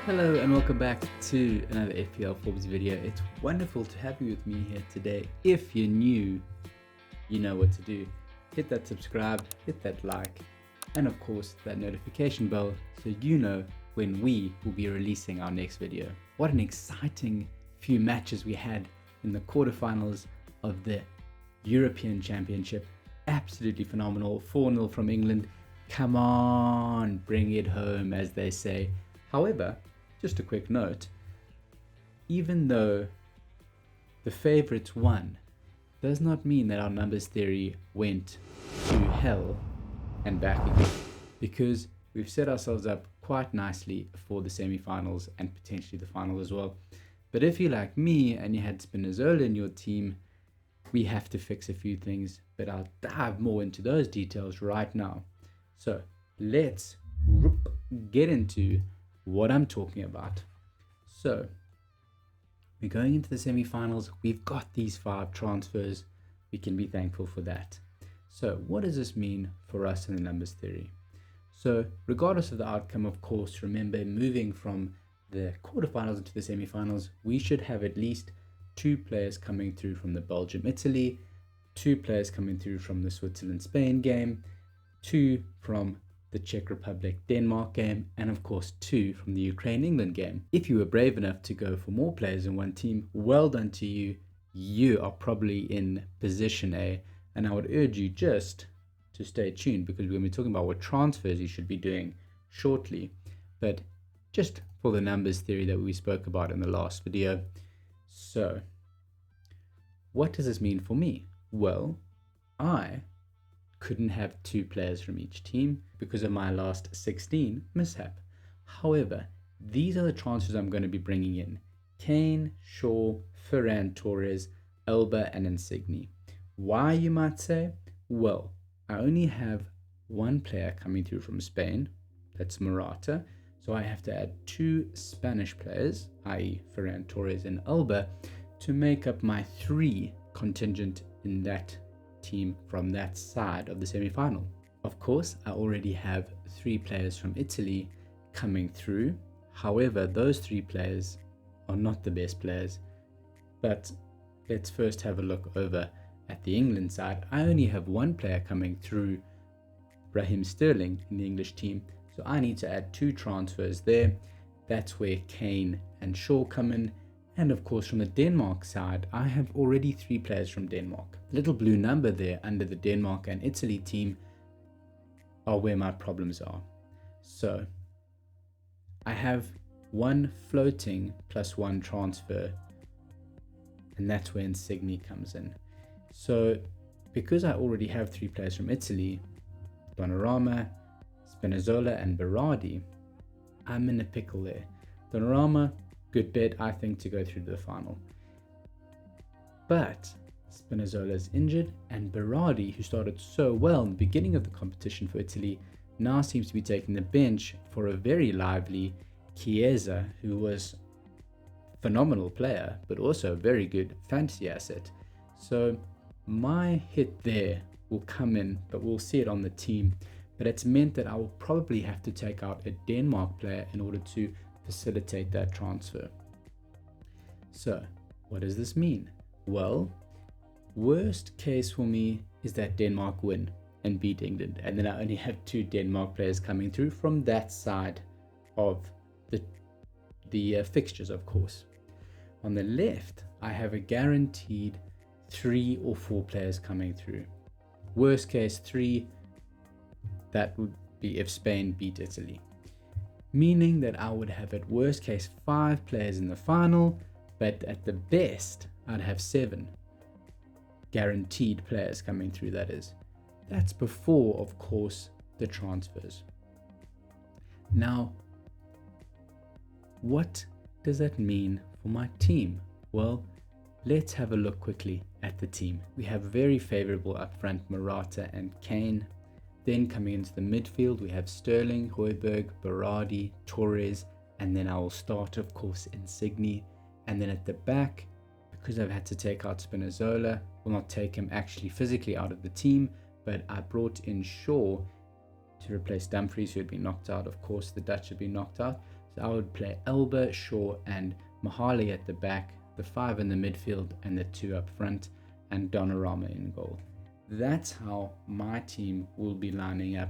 Hello and welcome back to another FPL Forbes video. It's wonderful to have you with me here today. If you're new, you know what to do. Hit that subscribe, hit that like, and of course that notification bell so you know when we will be releasing our next video. What an exciting few matches we had in the quarterfinals of the European Championship. Absolutely phenomenal. 4-0 from England. Come on, bring it home, as they say. However, just a quick note, even though the favorites won, does not mean that our numbers theory went to hell and back again, because we've set ourselves up quite nicely for the semi-finals and potentially the final as well. But if you're like me and you had Spinazzola in your team, we have to fix a few things, but I'll dive more into those details right now. So let's get into what I'm talking about. So we're going into the semi-finals. We've got these 5 transfers. We can be thankful for that. So what does this mean for us in the numbers theory? So regardless of the outcome, of course, remember, moving from the quarterfinals into the semi-finals, we should have at least 2 players coming through from the Belgium-Italy, 2 players coming through from the Switzerland-Spain game, 2 from the Czech Republic-Denmark game, and of course 2 from the Ukraine-England game. If you were brave enough to go for more players in one team, well done to you. You are probably in position A, and I would urge you just to stay tuned, because we're going to be talking about what transfers you should be doing shortly. But just for the numbers theory that we spoke about in the last video. So what does this mean for me? Well, I couldn't have 2 players from each team because of my last 16 mishap. However, these are the transfers I'm going to be bringing in: Kane, Shaw, Ferran Torres, Elba, and Insigne. Why, you might say? Well, I only have 1 player coming through from Spain, that's Morata, so I have to add 2 Spanish players, i.e. Ferran Torres and Elba, to make up my 3 contingent in that team from that side of the semi-final. Of course, I already have 3 players from Italy coming through. However, those 3 players are not the best players. But let's first have a look over at the England side. I only have 1 player coming through, Raheem Sterling, in the English team, so I need to add 2 transfers there. That's where Kane and Shaw come in. And of course, from the Denmark side, I have already 3 players from Denmark. Little blue number there under the Denmark and Italy team are where my problems are. So I have 1 floating plus 1 transfer, and that's where Insigne comes in. So because I already have 3 players from Italy, Donnarumma, Spinazzola, and Berardi, I'm in a pickle there. Donnarumma, good bet, I think, to go through to the final. But Spinazzola's injured, and Berardi, who started so well in the beginning of the competition for Italy, now seems to be taking the bench for a very lively Chiesa, who was a phenomenal player, but also a very good fantasy asset. So my hit there will come in, but we'll see it on the team. But it's meant that I will probably have to take out a Denmark player in order to facilitate that transfer. So what does this mean? Well, worst case for me is that Denmark win and beat England, and then I only have 2 Denmark players coming through from that side of the fixtures, of course. On the left, I have a guaranteed 3 or 4 players coming through. Worst case 3, that would be if Spain beat Italy, meaning that I would have at worst case 5 players in the final, but at the best I'd have 7 guaranteed players coming through, that is. That's before, of course, the transfers. Now, what does that mean for my team? Well, let's have a look quickly at the team. We have very favorable upfront Morata and Kane. Then coming into the midfield, we have Sterling, Højbjerg, Berardi, Torres, and then I will start, of course, Insigne. And then at the back, because I've had to take out Spinazzola, will not take him actually physically out of the team, but I brought in Shaw to replace Dumfries, who had been knocked out. Of course, the Dutch had been knocked out. So I would play Elba, Shaw, and Mahali at the back, the 5 in the midfield, and the 2 up front, and Donnarumma in goal. That's how my team will be lining up.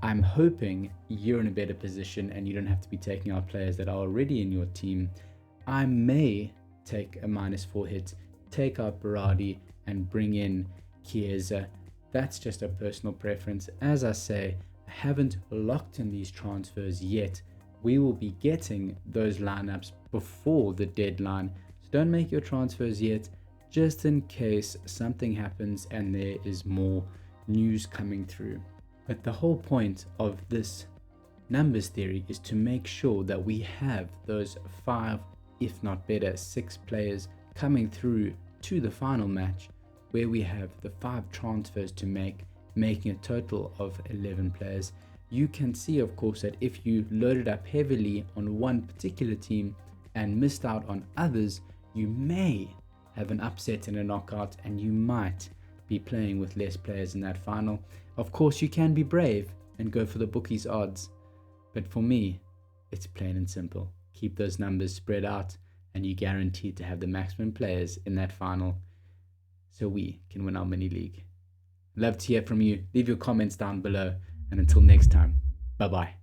I'm hoping you're in a better position and you don't have to be taking out players that are already in your team. I may take a -4 hit, take out Berardi, and bring in Chiesa. That's just a personal preference. As I say, I haven't locked in these transfers yet. We will be getting those lineups before the deadline. So don't make your transfers yet, just in case something happens and there is more news coming through. But the whole point of this numbers theory is to make sure that we have those 5, if not better, 6 players coming through to the final match, where we have the 5 transfers to make, making a total of 11 players. You can see, of course, that if you loaded up heavily on one particular team and missed out on others, you may have an upset in a knockout and you might be playing with less players in that final. Of course, you can be brave and go for the bookies odds, but for me, it's plain and simple. Keep those numbers spread out and you're guaranteed to have the maximum players in that final so we can win our mini league. Love to hear from you. Leave your comments down below, and until next time, bye bye.